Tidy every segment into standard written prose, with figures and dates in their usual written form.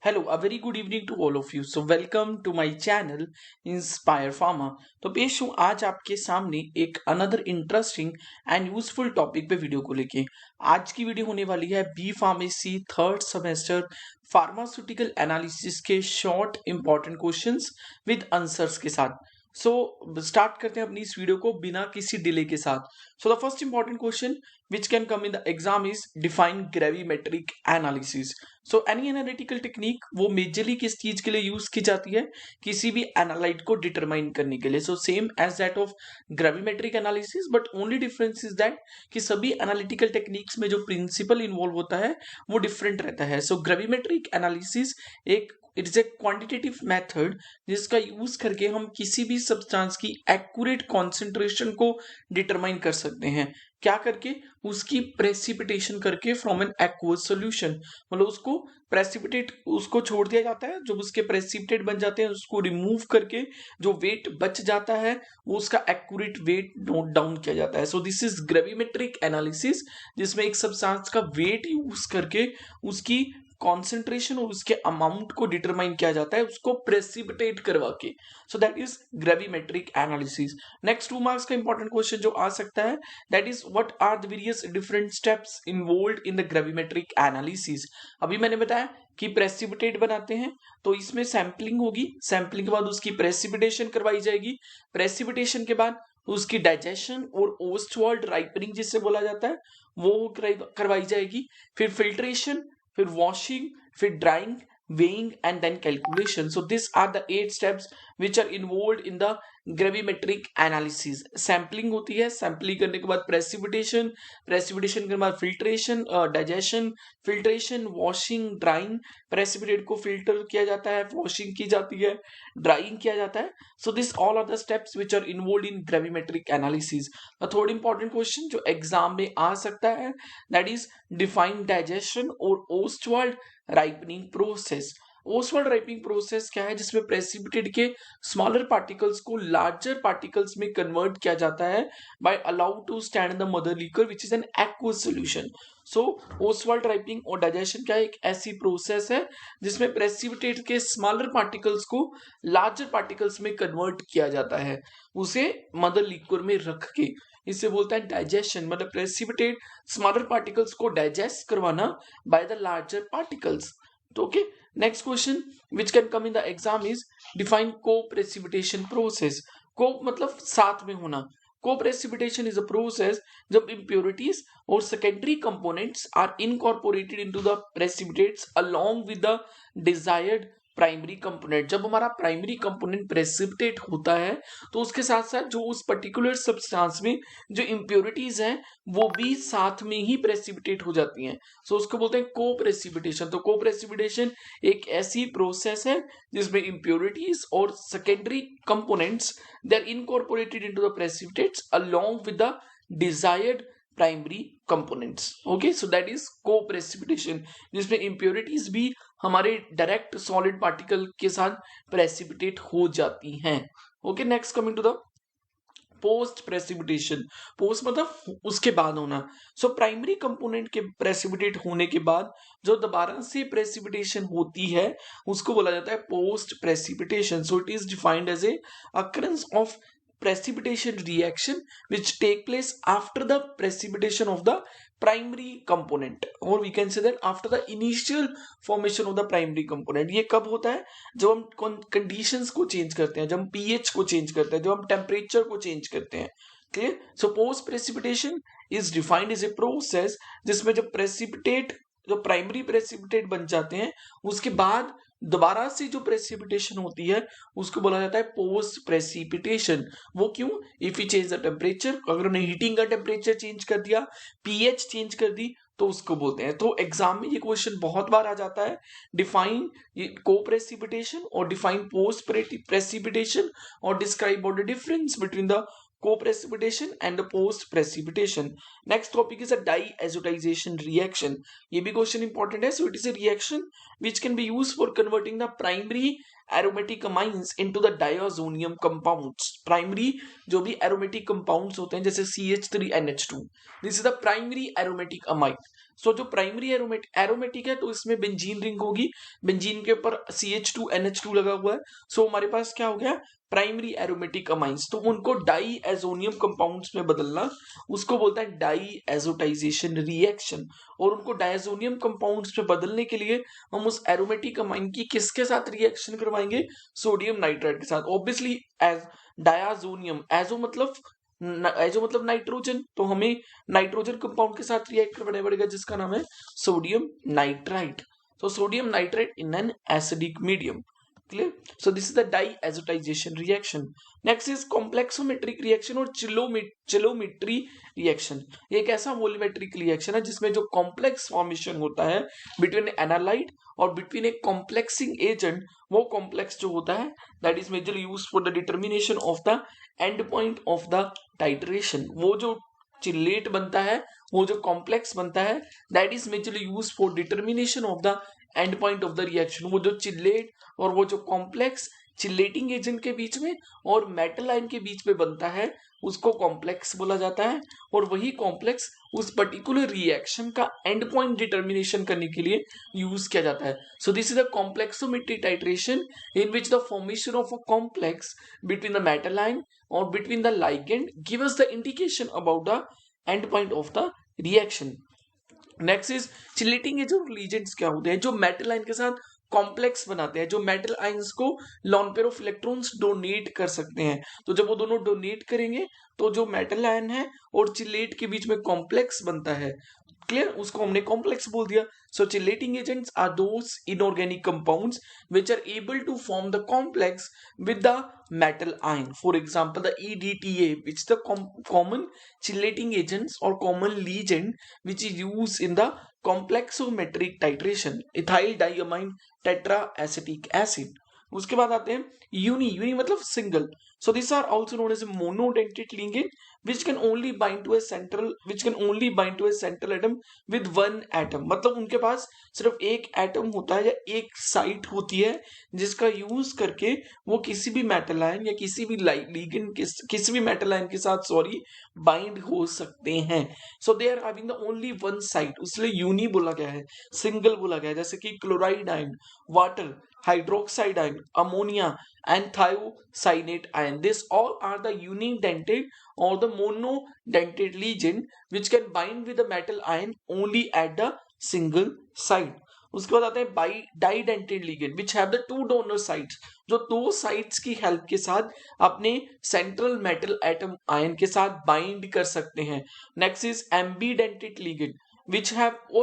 Hello, a very good evening to all of you. So welcome to my channel Inspire Pharma. तो पेश हूँ आज आपके सामने एक another interesting and useful topic पे वीडियो को लेके। आज की वीडियो होने वाली है B pharmacy third semester pharmaceutical analysis के short important questions with answers के साथ। सो स्टार्ट करते हैं अपनी इस वीडियो को बिना किसी डिले के साथ। So the first important question which can come in the exam is define gravimetric analysis. So any analytical technique वो मेजरली किस चीज के लिए यूज की जाती है, किसी भी एनालाइट को डिटरमाइन करने के लिए। So same as that of gravimetric analysis, but only difference is that कि सभी एनालिटिकल टेक्निक्स में जो प्रिंसिपल इन्वॉल्व होता है वो डिफरेंट रहता है। सो ग्रेविमेट्रिक एनालिसिस एक it is a quantitative method जिसका यूज करके हम किसी भी सब्सटेंस की एक्यूरेट कॉन्सेंट्रेशन को डिटरमाइन कर सकते हैं। क्या करके? उसकी प्रेसिपिटेशन करके फ्रॉम एन एक्वस सॉल्यूशन, मतलब उसको प्रेसिपिटेट उसको छोड़ दिया जाता है, जब उसके प्रेसिपिटेट बन जाते हैं उसको रिमूव करके जो वेट बच जाता है वो उसका एक्यूरेट वेट नोट डाउन किया जाता है। So this is gravimetric analysis, जिसमें एक सब्सटेंस का वेट यूज करके उसकी कॉन्सेंट्रेशन और उसके अमाउंट को डिटरमाइन किया जाता है उसको प्रेसिपिटेट करवा के। So that is gravimetric analysis. Next 2 marks का इंपॉर्टेंट क्वेश्चन जो आ सकता है that is what are the various different steps involved in the gravimetric analysis. अभी मैंने बताया कि प्रेसिपिटेट बनाते हैं तो इसमें सैंपलिंग होगी, सैंपलिंग के बाद उसकी प्रेसिपिटेशन करवाई जाएगी, प्रेसिपिटेशन के बाद उसकी डाइजेशन और ओस्टवाल्ड राइपनिंग जिससे बोला जाता है वो करवाई जाएगी, फिर फिल्ट्रेशन, फिर वॉशिंग, फिर drawing, weighing and then calculation. So these are the 8 steps which are involved in the gravimetric analysis. Sampling होती है, सैम्पलिंग करने के बाद प्रेसिपिटेशन, प्रेसिपिटेशन के बाद filtration, digestion, filtration, washing, drawing, precipitate को फिल्टर किया जाता है, वॉशिंग की जाती है, ड्राइंग किया जाता है। So this all are the steps which are involve in gravimetric analysis. थोड़ा इंपॉर्टेंट क्वेश्चन जो एग्जाम में आ सकता है दैट इज डिफाइन डाइजेशन और Ostwald ripening process. Ostwald ripening process क्या है? जिसमें प्रेसिपिटेट के स्मॉलर पार्टिकल्स को लार्जर पार्टिकल्स में कन्वर्ट किया जाता है by allow to stand in the mother liquid which is an aqueous solution. So Ostwald ripening और डाइजेशन क्या है? एक ऐसी प्रोसेस है जिसमें प्रेसिपिटेट के स्मॉलर पार्टिकल्स को लार्जर पार्टिकल्स में कन्वर्ट किया जाता है उसे मदर लिक्विड में रख के। इसे बोलता है डाइजेशन, मतलब प्रेसिपिटेट स्मॉलर पार्टिकल्स को डाइजेस्ट करवाना बाय द लार्जर पार्टिकल्स। तो okay, next question which can come in the exam is define coprecipitation process. Co मतलब साथ में होना। Coprecipitation is a process जब इम्प्योरिटीज और secondary components are incorporated into the precipitates along with the desired primary component. जब हमारा primary component precipitate होता है तो उसके साथ साथ जो उस पर्टिकुलर सब्सटेंस में जो इम्प्योरिटीज हैं वो भी साथ में ही प्रेसिपिटेट हो जाती हैं। सो उसको बोलते हैं को प्रेसिपिटेशन। तो को प्रेसिपिटेशन एक ऐसी प्रोसेस है जिसमें इम्प्योरिटीज और secondary components they are incorporated into the precipitates along with the desired primary components. Okay, so that is coprecipitation, जिसमें इम्प्योरिटीज भी हमारे डायरेक्ट सॉलिड पार्टिकल के साथ प्रेसिपिटेट हो जाती हैं। Okay, next coming to the post precipitation. Post मतलब उसके बाद होना। सो प्राइमरी कंपोनेंट के प्रेसिपिटेट होने के बाद जो दोबारा से प्रेसिपिटेशन होती है उसको बोला जाता है post precipitation. So it is defined as a occurrence of precipitation reaction which take place after the precipitation of the primary component, or we can say that after the initial formation of the primary component। ये कब होता है? जब हम conditions को change करते हैं, जब हम pH को चेंज करते हैं, जब हम टेम्परेचर को चेंज करते हैं। Clear? So post precipitation is defined as a process जिसमें जब प्रेसिपिटेट जो प्राइमरी प्रेसिपिटेट बन जाते हैं उसके बाद दोबारा से जो प्रेसिपिटेशन होती है उसको बोला जाता है पोस्ट प्रेसिपिटेशन। वो क्यों? If you change the temperature, अगर उन्हें हीटिंग का टेम्परेचर चेंज कर दिया, पीएच चेंज कर दी तो उसको बोलते हैं। तो एग्जाम में ये क्वेश्चन बहुत बार आ जाता है, डिफाइन को प्रेसिपिटेशन और डिफाइन पोस्ट प्रेसिपिटेशन और describe the difference between the co-precipitation and the post-precipitation. Next topic is a diazotization reaction. ये भी question important है. So it is a reaction which can be used for converting the primary aromatic amines into the diazonium compounds. Primary जो भी aromatic compounds होते हैं जैसे CH3NH2. This is the primary aromatic amine. सो जो primary aromatic है तो इसमें benzene ring होगी, बेंजीन के ऊपर CH2NH2 लगा हुआ है। सो हमारे पास क्या हो गया, प्राइमरी एरोमेटिक अमाइंस। तो उनको डाई एजोनियम कंपाउंड्स में बदलना उसको बोलता है डाई एजोटाइजेशन रिएक्शन। और उनको डायजोनियम कंपाउंड्स में बदलने के लिए हम उस एरोमेटिक अमाइन की किसके साथ रिएक्शन करवाएंगे, सोडियम नाइट्राइड के साथ। ऑब्वियसली एज डायाजोनियम, एजो मतलब नाइट्रोजन, तो हमें नाइट्रोजन कंपाउंड के साथ रिएक्ट करना पड़ेगा जिसका नाम है सोडियम नाइट्राइट। तो sodium nitrite in an acidic medium. Clear? So this is the diazotisation reaction. Next is complexometric reaction और चिलोमेट्री रिएक्शन। ये एक ऐसा वॉल्यूमेट्रिक रिएक्शन है जिसमें जो कॉम्प्लेक्स फॉर्मेशन होता है बिटवीन एनालाइट और बिटवीन ए कॉम्प्लेक्सिंग एजेंट, वो कॉम्प्लेक्स जो होता है that is majorly used for the determination of the end point of the titration. वो जो चिलेट बनता है, वो जो कॉम्प्लेक्स बनता है that is majorly used for determination of the end point of the reaction. वो जो चिलेट और वो जो कॉम्प्लेक्स चिलेटिंग एजेंट के बीच में और मेटल आयन के बीच में बनता है उसको कॉम्प्लेक्स बोला जाता है। और वही कॉम्प्लेक्स उस पर्टिकुलर रिएक्शन का एंड पॉइंट डिटर्मिनेशन करने के लिए यूज किया जाता है। So this is the complexometry titration in which the formation of a complex between the metal ion और between the ligand give us the indication about the end point of the reaction. Next is chelating agent और ligands क्या होते हैं, जो metal ion के साथ complex बनाते हैं, जो मेटल आयंस को lone pair of electrons donate कर सकते हैं। तो जब वो दोनों डोनेट करेंगे तो जो मेटल आयन है और चिलेट के बीच में कॉम्प्लेक्स बनता है, क्लियर, उसको हमने कॉम्प्लेक्स बोल दिया। So chelating agents are those inorganic compounds which are able to form the complex with the metal ion. For example, the EDTA, which is the common chelating agents or common reagent which is used in the complexometric titration, ethyl diamine tetraacetic acid. उसके बाद आते हैं uni मतलब single. So this are also known as a monodentate ligand which can only bind to a central atom with one atom। मतलब उनके पास सिर्फ एक atom होता है या एक साइट होती है जिसका यूज करके वो किसी भी मेटल आयन या किसी भी लिगेंड किसी भी मेटल आयन के साथ बाइंड हो सकते हैं। So they are having the only one site, इसलिए यूनी बोला गया है, सिंगल बोला गया है। जैसे कि chloride ion, water, hydroxide ion, ammonia and thiocyanate ion. This all are the unidentate or the monodentate ligand which can bind with the metal ion only at the single site. उसके बाद आते हैं डाइडेंटेड ligand which have the two donor sites, जो दो sites की help के साथ अपने सेंट्रल मेटल एटम आयन के साथ बाइंड कर सकते हैं। Next is एम्बीडेंटेड ligand which have or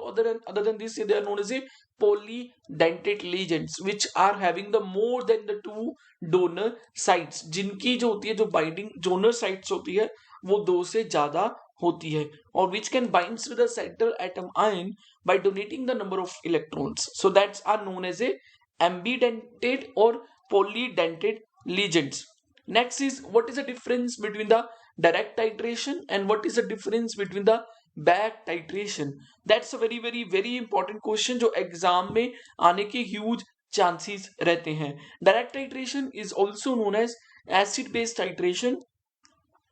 other than this they are known as a polydentate ligands which are having the more than the two donor sites, जिनकी जो होती है जो बाइंडिंग डोनर साइट्स होती है वो दो से ज्यादा होती है, और which can binds with the central atom ion by donating the number of electrons, so that's are known as a ambidentate or polydentate ligands. Next is what is the difference between the direct titration and what is the difference between the back titration. That's a very very very important question जो exam में आने के huge chances रहते हैं। Direct titration is also known as acid base titration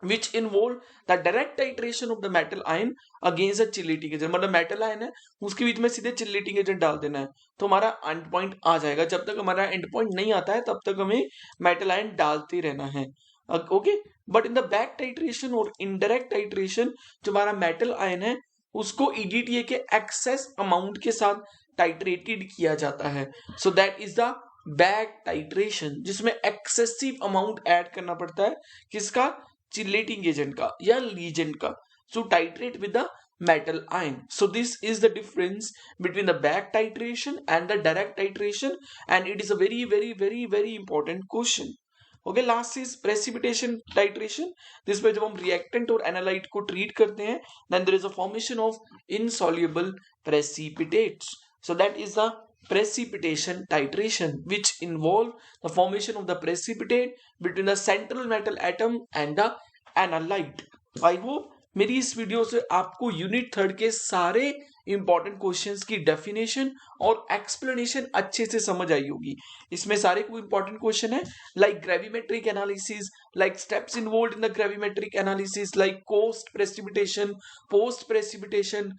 which involve the direct titration of the metal ion against a chelating agent। मतलब metal ion है उसके बीच में सीधे चिलेटिंग एजेंट डाल देना है तो हमारा एंड पॉइंट आ जाएगा। जब तक हमारा एंड पॉइंट नहीं आता है तब तक हमें मेटल आयन डालते रहना है। Okay, but in the back titration और इनडायरेक्ट टाइट्रेशन जो हमारा मेटल आयन है उसको EDTA के एक्सेस अमाउंट के साथ टाइट्रेटेड किया जाता है। सो that is the back titration जिसमें एक्सेसिव अमाउंट ऐड करना पड़ता है, किसका, चिलेटिंग एजेंट का या लीजेंट का, to titrate with the metal ion. So this is the difference between the back titration and the direct titration, and it is a very very very very important question. Okay, last is precipitation titration. जिसमें जब हम reactant और analyte को treat करते हैं then there is a formation of insoluble precipitates. So that is the precipitation titration which involve the formation of the precipitate between the central metal atom and the analyte। I hope मेरी इस video से आपको unit 3 के सारे important questions की definition और explanation अच्छे से समझ आई होगी। इसमें सारे को इंपॉर्टेंट क्वेश्चन है like gravimetric analysis, like steps involved in the gravimetric analysis, like कोस्ट precipitation, post precipitation,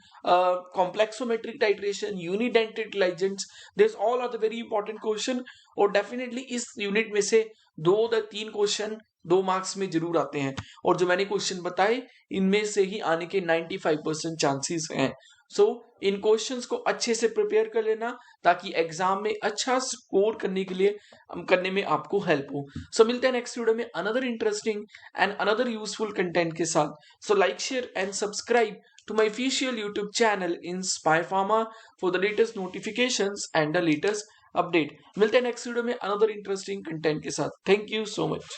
complexometric titration, unidentate ligands, this all are the very important question. और डेफिनेटली इस यूनिट में से 2 या 3 क्वेश्चन 2 मार्क्स में जरूर आते हैं, और जो मैंने क्वेश्चन बताए इनमें से ही आने के 95% चांसेस हैं। सो इन क्वेश्चंस को अच्छे से प्रिपेयर कर लेना ताकि एग्जाम में अच्छा स्कोर करने में आपको हेल्प हो। सो मिलते हैं नेक्स्ट वीडियो में another interesting and another useful content के साथ। So like, share and subscribe to my official YouTube channel Inspire Pharma for the latest notifications and the latest update। मिलते हैं नेक्स्ट वीडियो में another interesting content के साथ। Thank you so much.